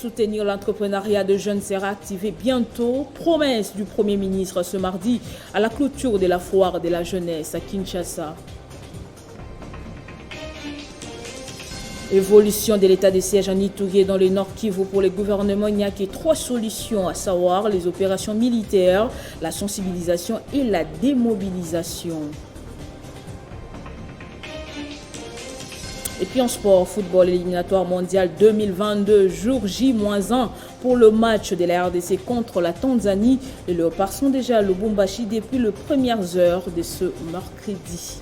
soutenir l'entrepreneuriat de jeunes sera activé bientôt. Promesse du Premier ministre ce mardi à la clôture de la foire de la jeunesse à Kinshasa. Évolution de l'état de siège en Ituri dans le Nord Kivu pour le gouvernement. Il n'y a que 3 solutions, à savoir les opérations militaires, la sensibilisation et la démobilisation. Et puis en sport, football éliminatoire mondial 2022, jour J-1 pour le match de la RDC contre la Tanzanie. Les Léopards sont déjà à Lubumbashi depuis les premières heures de ce mercredi.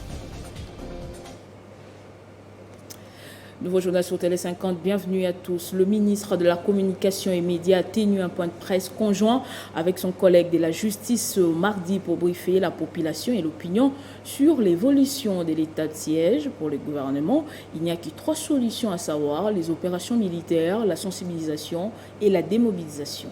Nouveau journal sur Télé 50, bienvenue à tous. Le ministre de la Communication et Médias a tenu un point de presse conjoint avec son collègue de la Justice ce mardi pour briefer la population et l'opinion sur l'évolution de l'état de siège pour le gouvernement. Il n'y a que 3 solutions, à savoir les opérations militaires, la sensibilisation et la démobilisation.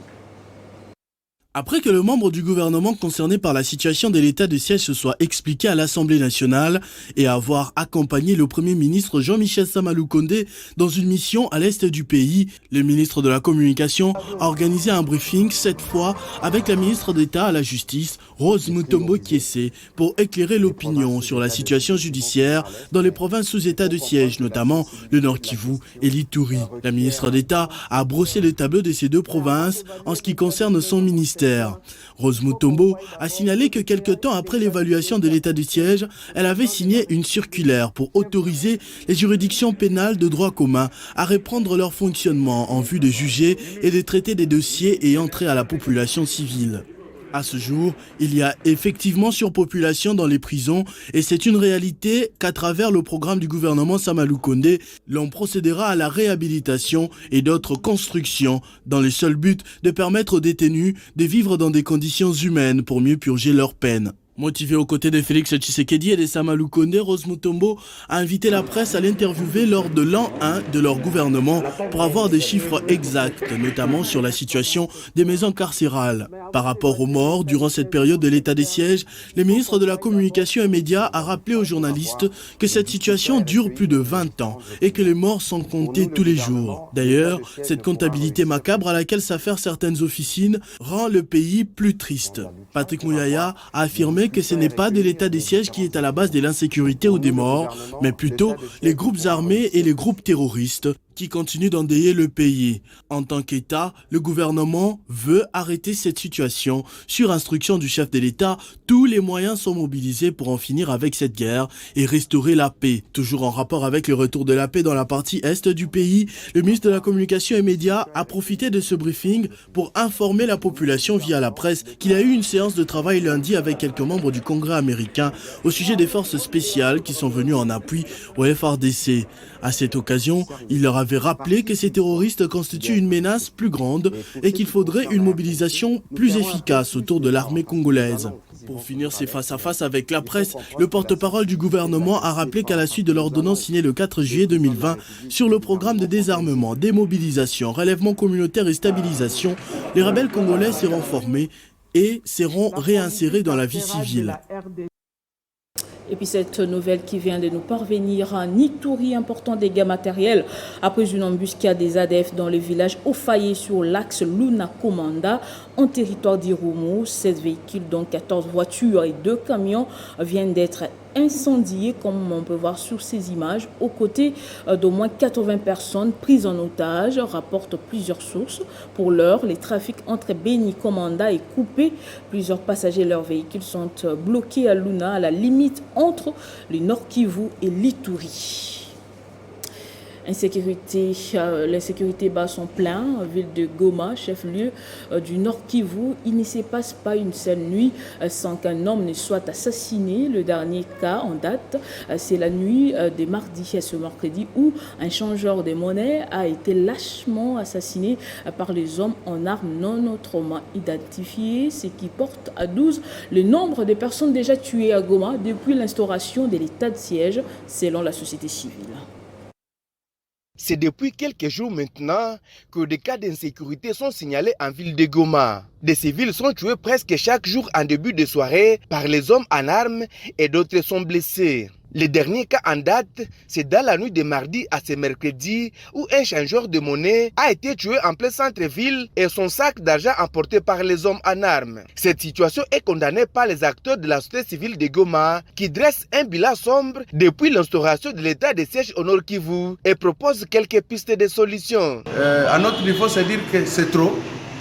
Après que le membre du gouvernement concerné par la situation de l'état de siège se soit expliqué à l'Assemblée nationale et avoir accompagné le Premier ministre Jean-Michel Sama Lukonde dans une mission à l'est du pays, le ministre de la Communication a organisé un briefing cette fois avec la ministre d'État à la Justice, Rose Mutombo Kiese, pour éclairer l'opinion sur la situation judiciaire dans les provinces sous état de siège, notamment le Nord Kivu et l'Ituri. La ministre d'État a brossé le tableau de ces 2 provinces en ce qui concerne son ministère. Rose Mutombo a signalé que quelque temps après l'évaluation de l'état de siège, elle avait signé une circulaire pour autoriser les juridictions pénales de droit commun à reprendre leur fonctionnement en vue de juger et de traiter des dossiers ayant trait à la population civile. À ce jour, il y a effectivement surpopulation dans les prisons et c'est une réalité qu'à travers le programme du gouvernement Sama Lukonde, l'on procédera à la réhabilitation et d'autres constructions dans le seul but de permettre aux détenus de vivre dans des conditions humaines pour mieux purger leur peine. Motivé aux côtés de Félix Tshisekedi et de Sama Lukonde, Rose Mutombo a invité la presse à l'interviewer lors de l'an 1 de leur gouvernement pour avoir des chiffres exacts, notamment sur la situation des maisons carcérales. Par rapport aux morts, durant cette période de l'état des sièges, le ministre de la Communication et Médias a rappelé aux journalistes que cette situation dure plus de 20 ans et que les morts sont comptés tous les jours. D'ailleurs, cette comptabilité macabre à laquelle s'affairent certaines officines rend le pays plus triste. Patrick Mouyaya a affirmé que ce n'est pas de l'état des sièges qui est à la base de l'insécurité ou des morts, mais plutôt les groupes armés et les groupes terroristes qui continuent d'endeuiller le pays. En tant qu'État, le gouvernement veut arrêter cette situation. Sur instruction du chef de l'État, tous les moyens sont mobilisés pour en finir avec cette guerre et restaurer la paix. Toujours en rapport avec le retour de la paix dans la partie est du pays, le ministre de la Communication et Médias a profité de ce briefing pour informer la population via la presse qu'il a eu une séance de travail lundi avec quelques membres du Congrès américain au sujet des forces spéciales qui sont venues en appui au FARDC. À cette occasion, il leur avait rappelé que ces terroristes constituent une menace plus grande et qu'il faudrait une mobilisation plus efficace autour de l'armée congolaise. Pour finir ces face-à-face avec la presse, le porte-parole du gouvernement a rappelé qu'à la suite de l'ordonnance signée le 4 juillet 2020 sur le programme de désarmement, démobilisation, relèvement communautaire et stabilisation, les rebelles congolais seront formés et seront réinsérés dans la vie civile. Et puis cette nouvelle qui vient de nous parvenir, en Ituri, important dégâts matériels après une embuscade des ADF dans le village Ofaye sur l'axe Luna-Komanda en territoire d'Irumu. 16 véhicules, dont 14 voitures et 2 camions viennent d'être incendiés, comme on peut voir sur ces images, aux côtés d'au moins 80 personnes prises en otage, rapportent plusieurs sources. Pour l'heure, les trafics entre Beni Komanda est coupé. Plusieurs passagers et leurs véhicules sont bloqués à Luna, à la limite entre le Nord Kivu et l'Ituri. L'insécurité bat son plein, ville de Goma, chef-lieu du Nord Kivu. Il ne se passe pas une seule nuit sans qu'un homme ne soit assassiné. Le dernier cas en date, c'est la nuit de mardi à ce mercredi où un changeur de monnaie a été lâchement assassiné par les hommes en armes non autrement identifiées, ce qui porte à 12 le nombre de personnes déjà tuées à Goma depuis l'instauration de l'état de siège, selon la société civile. C'est depuis quelques jours maintenant que des cas d'insécurité sont signalés en ville de Goma. Des civils sont tués presque chaque jour en début de soirée par les hommes en armes et d'autres sont blessés. Le dernier cas en date, c'est dans la nuit de mardi à ce mercredi où un changeur de monnaie a été tué en plein centre-ville et son sac d'argent emporté par les hommes en armes. Cette situation est condamnée par les acteurs de la société civile de Goma qui dressent un bilan sombre depuis l'instauration de l'état de siège au Nord Kivu et proposent quelques pistes de solutions. À notre niveau, c'est dire que c'est trop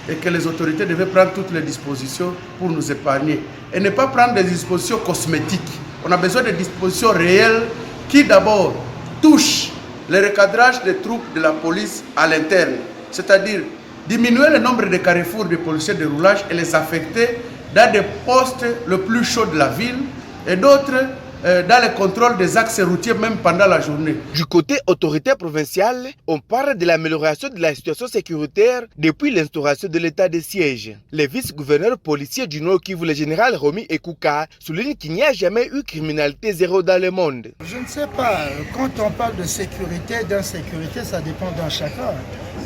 et que les autorités devaient prendre toutes les dispositions pour nous épargner et ne pas prendre des dispositions cosmétiques. On a besoin de dispositions réelles qui d'abord touchent le recadrage des troupes de la police à l'interne, c'est-à-dire diminuer le nombre de carrefours de policiers de roulage et les affecter dans des postes le plus chauds de la ville et d'autres dans le contrôle des axes routiers même pendant la journée. Du côté autorité provinciale, on parle de l'amélioration de la situation sécuritaire depuis l'instauration de l'état de siège. Le vice-gouverneur policier du Nord Kivu, le général Romy Ekouka, souligne qu'il n'y a jamais eu criminalité zéro dans le monde. Je ne sais pas, quand on parle de sécurité, d'insécurité, ça dépend d'un chacun.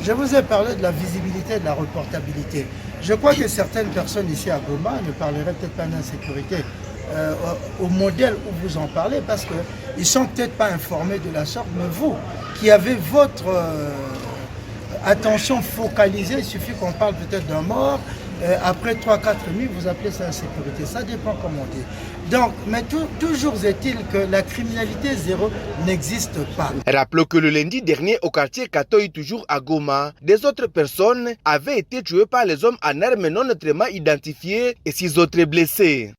Je vous ai parlé de la visibilité, de la reportabilité. Je crois que certaines personnes ici à Goma ne parleraient peut-être pas d'insécurité au modèle où vous en parlez, parce qu'ils ne sont peut-être pas informés de la sorte, mais vous, qui avez votre attention focalisée, il suffit qu'on parle peut-être d'un mort, après 3-4 nuits, vous appelez ça insécurité. Ça dépend comment on dit. Donc, mais toujours est-il que la criminalité zéro n'existe pas. Rappelons que le lundi dernier, au quartier Katoy, toujours à Goma, des autres personnes avaient été tuées par les hommes en armes non autrement identifiés et 6 autres blessés.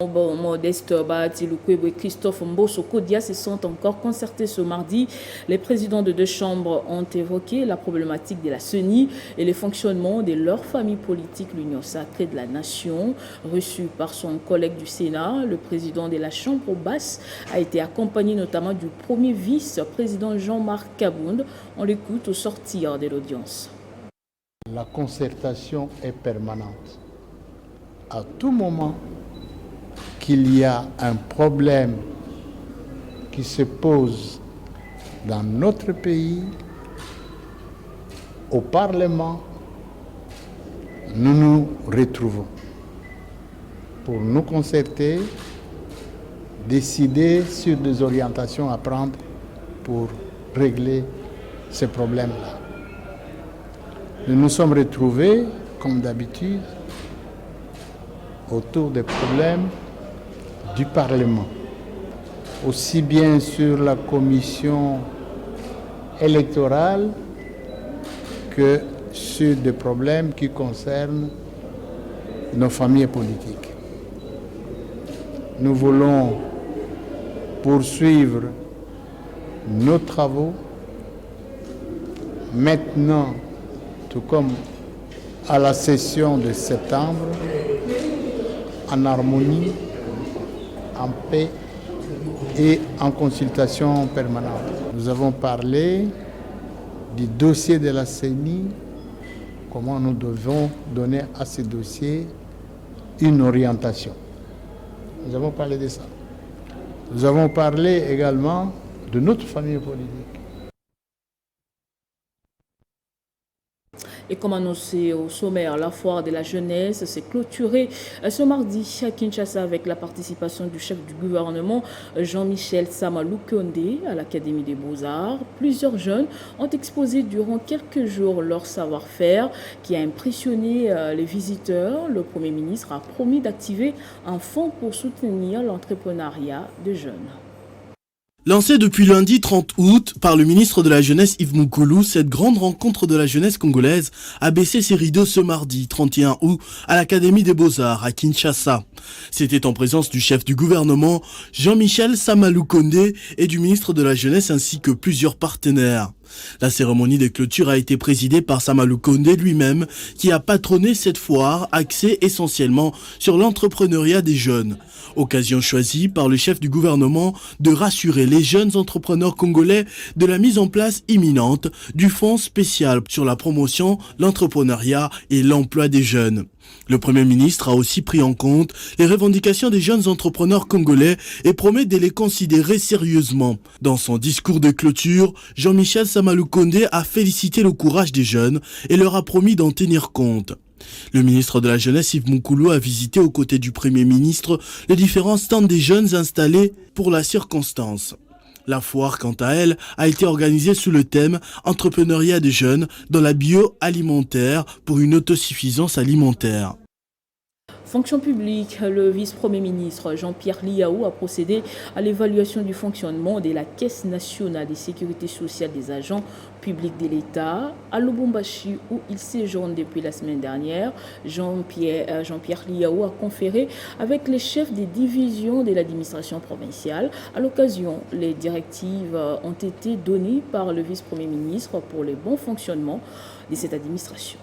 Modeste Bahati-Lukwebo et Christophe Mbosso-Kodia se sont encore concertés ce mardi. Les présidents de 2 chambres ont évoqué la problématique de la CENI et le fonctionnement de leur famille politique, l'Union sacrée de la nation. Reçu par son collègue du Sénat, le président de la Chambre basse a été accompagné notamment du premier vice-président Jean-Marc Kabound. On l'écoute au sortir de l'audience. La concertation est permanente. À tout moment qu'il y a un problème qui se pose dans notre pays, au Parlement, nous nous retrouvons pour nous concerter, décider sur des orientations à prendre pour régler ces problèmes-là. Nous nous sommes retrouvés, comme d'habitude, autour des problèmes du Parlement, aussi bien sur la commission électorale que sur des problèmes qui concernent nos familles politiques. Nous voulons poursuivre nos travaux maintenant, tout comme à la session de septembre, en harmonie, en paix et en consultation permanente. Nous avons parlé du dossier de la CENI, comment nous devons donner à ce dossier une orientation. Nous avons parlé de ça. Nous avons parlé également de notre famille politique. Et comme annoncé au sommaire, la foire de la jeunesse s'est clôturée ce mardi à Kinshasa avec la participation du chef du gouvernement Jean-Michel Sama Lukonde à l'Académie des Beaux-Arts. Plusieurs jeunes ont exposé durant quelques jours leur savoir-faire qui a impressionné les visiteurs. Le Premier ministre a promis d'activer un fonds pour soutenir l'entrepreneuriat des jeunes. Lancée depuis lundi 30 août par le ministre de la Jeunesse Yves Moukoulou, cette grande rencontre de la jeunesse congolaise a baissé ses rideaux ce mardi 31 août à l'Académie des Beaux-Arts à Kinshasa. C'était en présence du chef du gouvernement Jean-Michel Sama Lukonde et du ministre de la Jeunesse ainsi que plusieurs partenaires. La cérémonie de clôture a été présidée par Sama Lukonde lui-même qui a patronné cette foire axée essentiellement sur l'entrepreneuriat des jeunes. Occasion choisie par le chef du gouvernement de rassurer les jeunes entrepreneurs congolais de la mise en place imminente du fonds spécial sur la promotion, l'entrepreneuriat et l'emploi des jeunes. Le Premier ministre a aussi pris en compte les revendications des jeunes entrepreneurs congolais et promet de les considérer sérieusement. Dans son discours de clôture, Jean-Michel Sama Lukonde a félicité le courage des jeunes et leur a promis d'en tenir compte. Le ministre de la Jeunesse, Yves Moukoulou, a visité aux côtés du Premier ministre les différents stands des jeunes installés pour la circonstance. La foire, quant à elle, a été organisée sous le thème « Entrepreneuriat des jeunes dans la bioalimentaire pour une autosuffisance alimentaire ». Fonction publique, le vice-premier ministre Jean-Pierre Liaou a procédé à l'évaluation du fonctionnement de la Caisse nationale de sécurité sociale des agents publics de l'État à Lubumbashi où il séjourne depuis la semaine dernière. Jean-Pierre Liaou a conféré avec les chefs des divisions de l'administration provinciale. À l'occasion, les directives ont été données par le vice-premier ministre pour le bon fonctionnement de cette administration.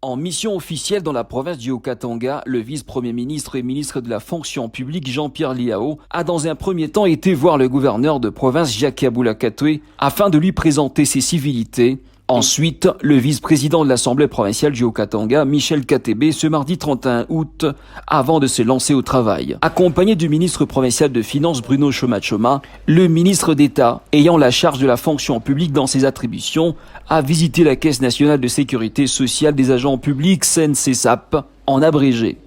En mission officielle dans la province du Haut-Katanga, le vice-premier ministre et ministre de la fonction publique Jean-Pierre Liaou a dans un premier temps été voir le gouverneur de province Jacques Aboula Katoué afin de lui présenter ses civilités. Ensuite, le vice-président de l'Assemblée provinciale du Haut-Katanga, Michel Katebe, ce mardi 31 août, avant de se lancer au travail. Accompagné du ministre provincial de Finances Bruno Choma-Choma, le ministre d'État, ayant la charge de la fonction publique dans ses attributions, a visité la Caisse nationale de sécurité sociale des agents publics, CNCSAP, en abrégé.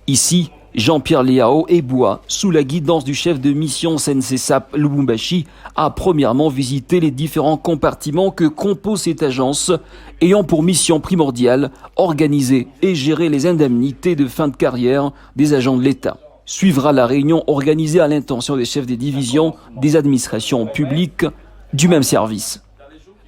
Ici, Jean-Pierre Liaou et Bois, sous la guidance du chef de mission CNCSAP Lubumbashi, a premièrement visité les différents compartiments que compose cette agence, ayant pour mission primordiale organiser et gérer les indemnités de fin de carrière des agents de l'État. Suivra la réunion organisée à l'intention des chefs des divisions des administrations publiques du même service.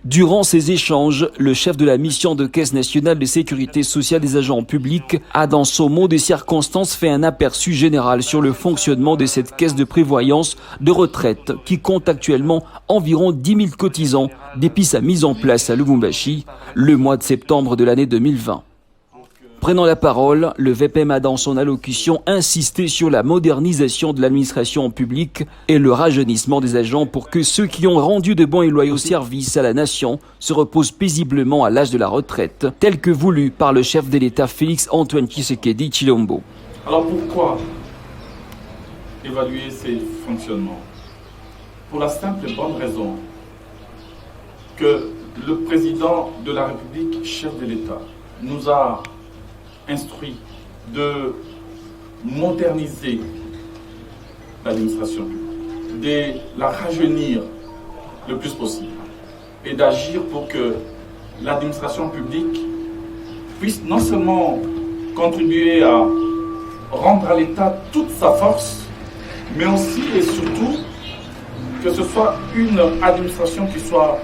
Durant ces échanges, le chef de la mission de Caisse nationale de sécurité sociale des agents publics a dans son mot des circonstances fait un aperçu général sur le fonctionnement de cette caisse de prévoyance de retraite qui compte actuellement environ 10 000 cotisants depuis sa mise en place à Lubumbashi le mois de septembre de l'année 2020. Prenant la parole, le VPM a dans son allocution insisté sur la modernisation de l'administration publique et le rajeunissement des agents pour que ceux qui ont rendu de bons et loyaux services à la nation se reposent paisiblement à l'âge de la retraite, tel que voulu par le chef de l'État Félix-Antoine Tshisekedi Tshilombo. Alors pourquoi évaluer ces fonctionnements? Pour la simple et bonne raison que le président de la République, chef de l'État, nous a instruit de moderniser l'administration publique, de la rajeunir le plus possible et d'agir pour que l'administration publique puisse non seulement contribuer à rendre à l'État toute sa force, mais aussi et surtout que ce soit une administration qui soit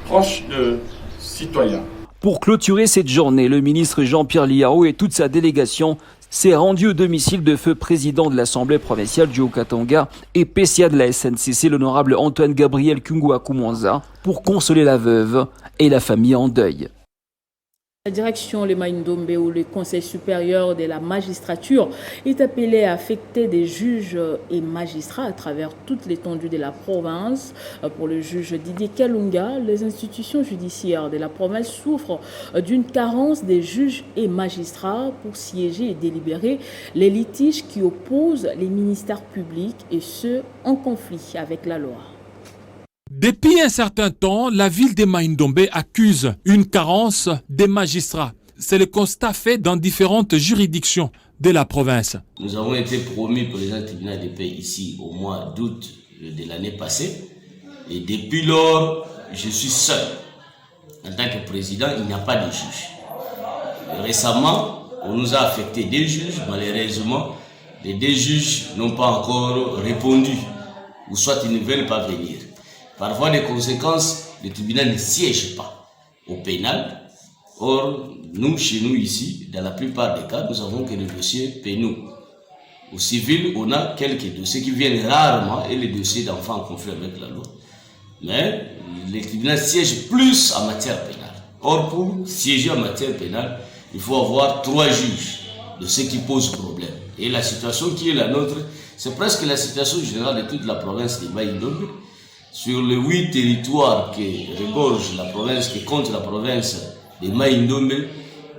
proche de citoyens. Pour clôturer cette journée, le ministre Jean-Pierre Liaou et toute sa délégation s'est rendu au domicile de feu président de l'Assemblée provinciale du Haut-Katanga et PCA de la SNCC, l'honorable Antoine Gabriel Kungua Kumonza, pour consoler la veuve et la famille en deuil. La direction Lema Ndombe ou le Conseil supérieur de la magistrature est appelé à affecter des juges et magistrats à travers toute l'étendue de la province. Pour le juge Didier Kalunga, les institutions judiciaires de la province souffrent d'une carence des juges et magistrats pour siéger et délibérer les litiges qui opposent les ministères publics et ceux en conflit avec la loi. Depuis un certain temps, la ville de Mai-Ndombe accuse une carence des magistrats. C'est le constat fait dans différentes juridictions de la province. Nous avons été promus président du tribunal de paix ici au mois d'août de l'année passée. Et depuis lors, je suis seul. En tant que président, il n'y a pas de juge. Récemment, on nous a affecté des juges. Malheureusement, les deux juges n'ont pas encore répondu. Ou soit ils ne veulent pas venir. Par voie de conséquences, le tribunal ne siège pas au pénal. Or, nous, chez nous ici, dans la plupart des cas, nous avons que les dossiers pénaux. Au civil, on a quelques dossiers qui viennent rarement et les dossiers d'enfants en conflit avec la loi. Mais le tribunal siège plus en matière pénale. Or, pour siéger en matière pénale, il faut avoir 3 juges de ce qui pose problème. Et la situation qui est la nôtre, c'est presque la situation générale de toute la province de Mai-Ndombe. Sur les 8 territoires qui regorgent la province, qui comptent la province de Mai-Ndombe,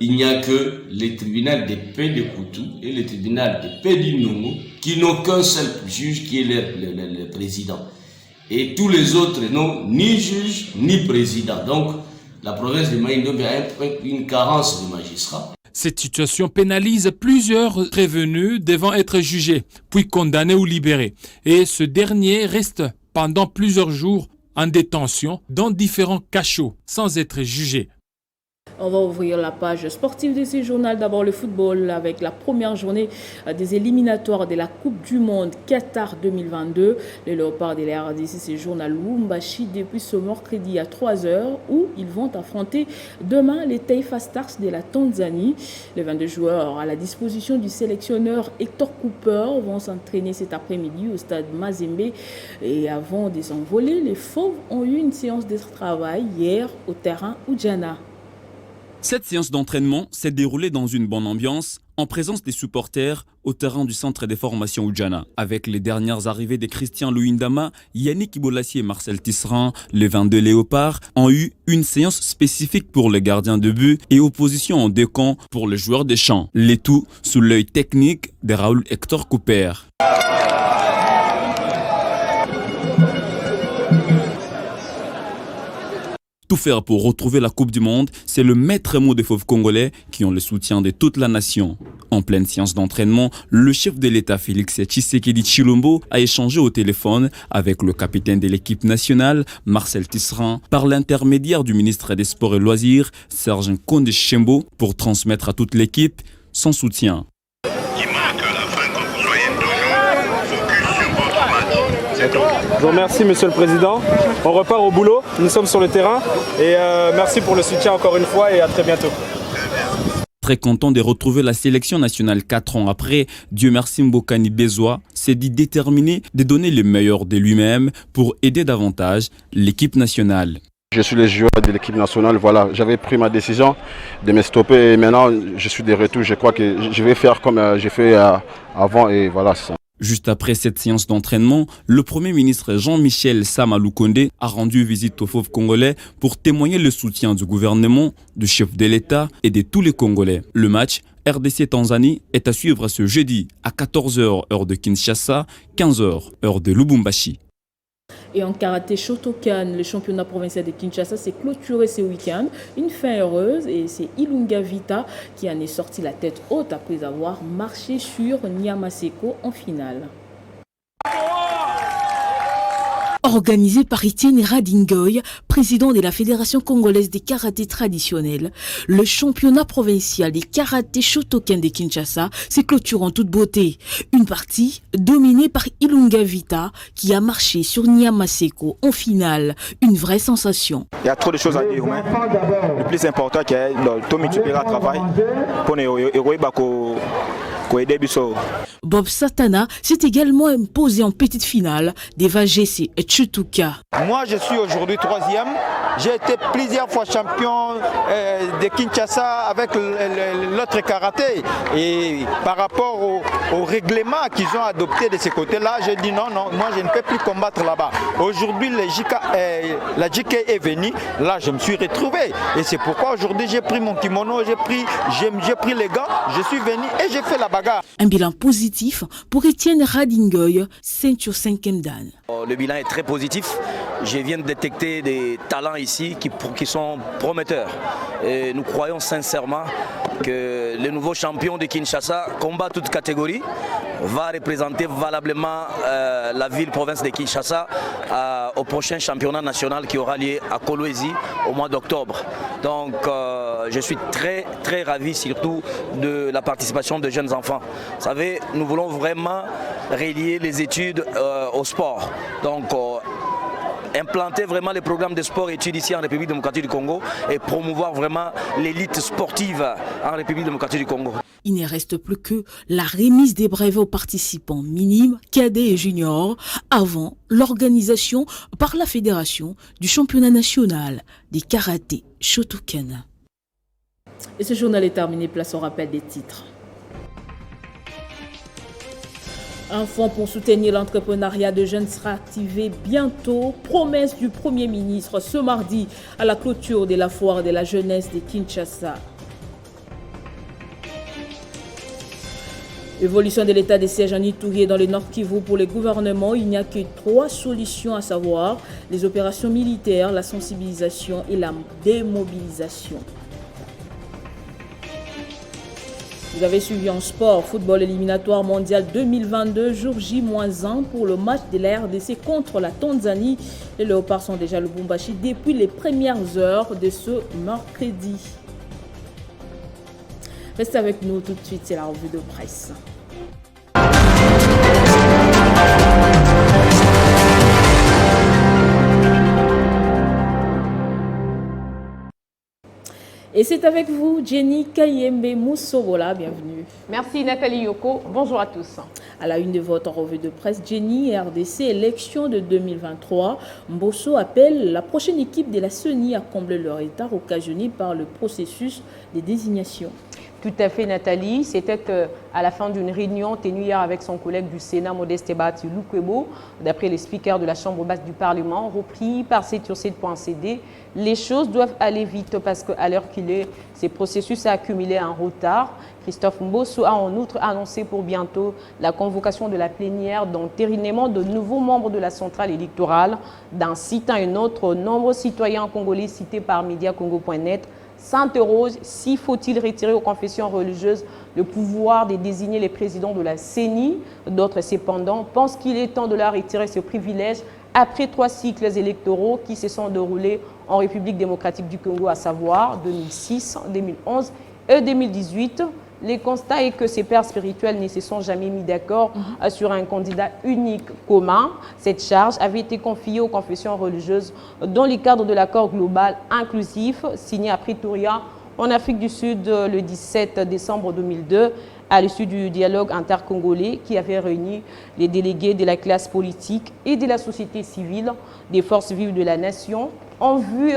il n'y a que le tribunal de paix de Koutou et le tribunal de paix d'Inongo qui n'ont qu'un seul juge qui est le président. Et tous les autres n'ont ni juge ni président. Donc, la province de Maïndombe a une carence de magistrats. Cette situation pénalise plusieurs prévenus devant être jugés, puis condamnés ou libérés. Et ce dernier reste pendant plusieurs jours en détention dans différents cachots sans être jugé. On va ouvrir la page sportive de ce journal. D'abord le football avec la première journée des éliminatoires de la Coupe du Monde Qatar 2022. Les Léopards de la RDC séjournent à Lubumbashi depuis ce mercredi à 3h où ils vont affronter demain les Taifa Stars de la Tanzanie. Les 22 joueurs à la disposition du sélectionneur Hector Cooper vont s'entraîner cet après-midi au stade Mazembe. Et avant de s'envoler, les Fauves ont eu une séance de travail hier au terrain Oudjana. Cette séance d'entraînement s'est déroulée dans une bonne ambiance, en présence des supporters au terrain du centre des formations Oudjana. Avec les dernières arrivées de Christian Louindama, Yannick Ibolassi et Marcel Tisserand, les 22 Léopards ont eu une séance spécifique pour les gardiens de but et opposition en deux camps pour les joueurs des champs. Le tout sous l'œil technique de Raoul Hector Cooper. Tout faire pour retrouver la Coupe du Monde, c'est le maître mot des Fauves congolais qui ont le soutien de toute la nation. En pleine séance d'entraînement, le chef de l'État Félix Tshisekedi Tshilombo a échangé au téléphone avec le capitaine de l'équipe nationale, Marcel Tisserand, par l'intermédiaire du ministre des Sports et Loisirs, Serge Nkonde Chembo, pour transmettre à toute l'équipe son soutien. Je vous remercie, Monsieur le Président. On repart au boulot, nous sommes sur le terrain et merci pour le soutien encore une fois et à très bientôt. Très content de retrouver la sélection nationale 4 ans après, Dieu merci Mbokani Bezoa s'est dit déterminé de donner le meilleur de lui-même pour aider davantage l'équipe nationale. Je suis le joueur de l'équipe nationale, voilà, j'avais pris ma décision de me stopper et maintenant je suis de retour. Je crois que je vais faire comme j'ai fait avant et voilà, c'est ça. Juste après cette séance d'entraînement, le Premier ministre Jean-Michel Sama Lukonde a rendu visite aux Fauves congolais pour témoigner le soutien du gouvernement, du chef de l'État et de tous les Congolais. Le match RDC-Tanzanie est à suivre ce jeudi à 14h heure de Kinshasa, 15h heure de Lubumbashi. Et en karaté Shotokan, le championnat provincial de Kinshasa s'est clôturé ce week-end. Une fin heureuse et c'est Ilunga Vita qui en est sorti la tête haute après avoir marché sur Nyamaseko en finale. Organisé par Etienne Radingoy, président de la Fédération congolaise des karatés traditionnels, le championnat provincial des karatés Shotokan de Kinshasa s'est clôturé en toute beauté. Une partie dominée par Ilunga Vita qui a marché sur Nyamaseko en finale. Une vraie sensation. Il y a trop de choses à dire, mais le plus important c'est que Tommy Tupera travaille pour nous. Bob Satana s'est également imposé en petite finale devant GC et Chutuka. Moi je suis aujourd'hui 3e. J'ai été plusieurs fois champion de Kinshasa avec l'autre karaté. Et par rapport au règlement qu'ils ont adopté de ce côté-là, j'ai dit non, moi je ne peux plus combattre là-bas. Aujourd'hui la JK est venue, là je me suis retrouvé. Et c'est pourquoi aujourd'hui j'ai pris mon kimono, j'ai pris les gants, je suis venu et j'ai fait la bagarre. Un bilan positif pour Etienne Radingoy, ceinture 5e dan. Le bilan est très positif. Je viens de détecter des talents ici qui sont prometteurs. Et nous croyons sincèrement que le nouveau champion de Kinshasa, combat toute catégorie, va représenter valablement la ville-province de Kinshasa au prochain championnat national qui aura lieu à Kolwezi au mois d'octobre. Donc je suis très très ravi surtout de la participation de jeunes enfants. Vous savez, nous voulons vraiment relier les études au sport. Donc implanter vraiment les programmes de sport et études ici en République démocratique du Congo et promouvoir vraiment l'élite sportive en République démocratique du Congo. Il ne reste plus que la remise des brevets aux participants minimes, cadets et juniors avant l'organisation par la Fédération du championnat national des karatés Shotokan. Et ce journal est terminé, place au rappel des titres. Un fonds pour soutenir l'entrepreneuriat de jeunes sera activé bientôt. Promesse du Premier ministre ce mardi à la clôture de la foire de la jeunesse de Kinshasa. Évolution de l'état des sièges en Ituri et dans le Nord Kivu pour les gouvernements. Il n'y a que 3 solutions, à savoir les opérations militaires, la sensibilisation et la démobilisation. Vous avez suivi en sport, football éliminatoire mondial 2022, jour J-1 pour le match de la RDC contre la Tanzanie. Les Léopards sont déjà le Lubumbashi depuis les premières heures de ce mercredi. Restez avec nous tout de suite, c'est la revue de presse. Et c'est avec vous, Jenny Kayembe Moussobola, bienvenue. Merci Nathalie Yoko, bonjour à tous. À la une de votre revue de presse, Jenny, RDC, élection de 2023. Mbosso appelle la prochaine équipe de la CENI à combler le retard occasionné par le processus de désignation. Tout à fait Nathalie, c'était à la fin d'une réunion tenue hier avec son collègue du Sénat, Modeste Bahati Lukwebo, d'après les speakers de la Chambre basse du Parlement, repris par C-Turcide.cd. Les choses doivent aller vite parce qu'à l'heure qu'il est, ces processus ont accumulé un retard. Christophe Mbosso a en outre annoncé pour bientôt la convocation de la plénière d'entérinement de nouveaux membres de la centrale électorale. D'un site à un autre, nombreux citoyens congolais cités par mediacongo.net s'interroge si faut-il retirer aux confessions religieuses le pouvoir de désigner les présidents de la CENI. D'autres, cependant, pensent qu'il est temps de leur retirer ce privilège après 3 cycles électoraux qui se sont déroulés en République démocratique du Congo, à savoir 2006, 2011 et 2018. Le constat est que ces pères spirituels ne se sont jamais mis d'accord sur un candidat unique commun. Cette charge avait été confiée aux confessions religieuses dans le cadre de l'accord global inclusif signé à Pretoria, en Afrique du Sud, le 17 décembre 2002, à l'issue du dialogue intercongolais qui avait réuni les délégués de la classe politique et de la société civile, des forces vives de la nation, en vue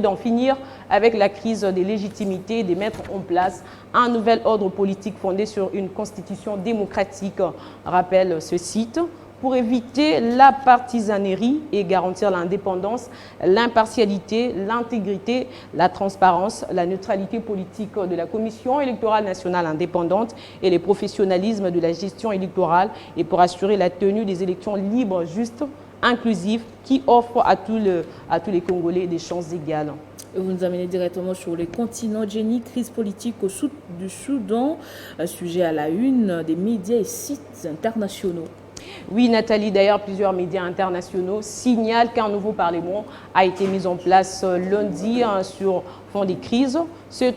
d'en finir avec la crise des légitimités et de mettre en place un nouvel ordre politique fondé sur une constitution démocratique, rappelle ce site, pour éviter la partisanerie et garantir l'indépendance, l'impartialité, l'intégrité, la transparence, la neutralité politique de la Commission électorale nationale indépendante et le professionnalisme de la gestion électorale, et pour assurer la tenue des élections libres, justes, inclusives, qui offrent à tous les Congolais des chances égales. Et vous nous amenez directement sur le continent. Jenny, crise politique au sud du Soudan, sujet à la une des médias et sites internationaux. Oui, Nathalie, d'ailleurs, plusieurs médias internationaux signalent qu'un nouveau Parlement a été mis en place lundi sur fond des crises. C'est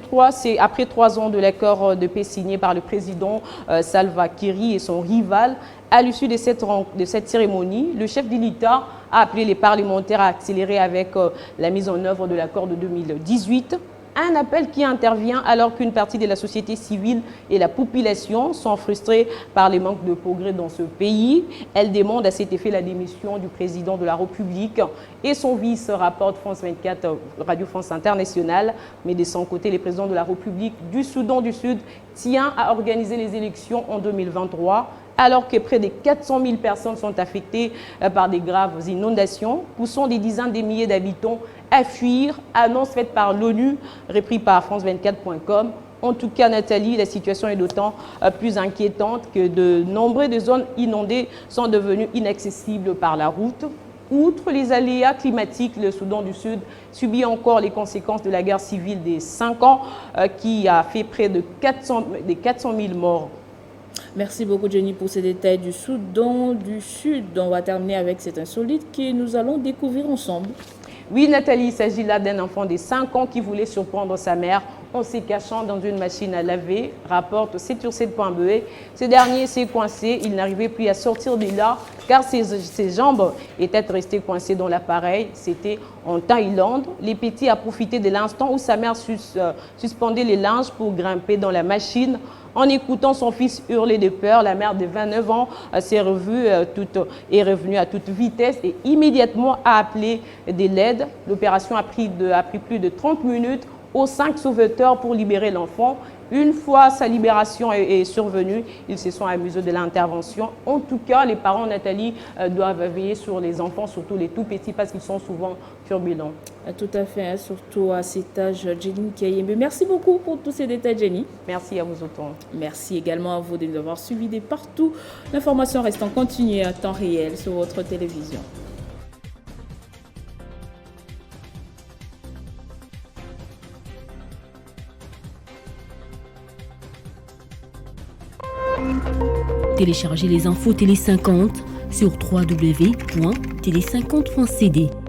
après 3 ans de l'accord de paix signé par le président Salva Kiir et son rival. À l'issue de cette cérémonie, le chef de l'État a appelé les parlementaires à accélérer avec la mise en œuvre de l'accord de 2018. Un appel qui intervient alors qu'une partie de la société civile et la population sont frustrées par les manques de progrès dans ce pays. Elle demande à cet effet la démission du président de la République et son vice, rapporte France 24, Radio France Internationale. Mais de son côté, le président de la République du Soudan du Sud tient à organiser les élections en 2023. Alors que près de 400 000 personnes sont affectées par des graves inondations, poussant des dizaines de milliers d'habitants à fuir, annonce faite par l'ONU, repris par France24.com. En tout cas, Nathalie, la situation est d'autant plus inquiétante que de nombreuses zones inondées sont devenues inaccessibles par la route. Outre les aléas climatiques, le Soudan du Sud subit encore les conséquences de la guerre civile des 5 ans qui a fait près de 400 000 morts. Merci beaucoup Jenny pour ces détails du Soudan du Sud. On va terminer avec cet insolite que nous allons découvrir ensemble. Oui Nathalie, il s'agit là d'un enfant de 5 ans qui voulait surprendre sa mère en se cachant dans une machine à laver, rapporte C-Turcide.be. Ce dernier s'est coincé, il n'arrivait plus à sortir de là car ses jambes étaient restées coincées dans l'appareil. C'était en Thaïlande. Les petits a profité de l'instant où sa mère suspendait les linges pour grimper dans la machine. En écoutant son fils hurler de peur, la mère de 29 ans est revenue à toute vitesse et immédiatement a appelé de l'aide. L'opération a pris plus de 30 minutes aux 5 sauveteurs pour libérer l'enfant. Une fois sa libération est survenue, ils se sont amusés de l'intervention. En tout cas, les parents, Nathalie, doivent veiller sur les enfants, surtout les tout petits, parce qu'ils sont souvent turbulents. Tout à fait, hein, surtout à cet âge, Jenny Kayembe. Merci beaucoup pour tous ces détails, Jenny. Merci à vous autant. Merci également à vous de nous avoir suivis de partout. L'information reste en continu à temps réel sur votre télévision. Téléchargez les infos Télé 50 sur www.télé50.cd.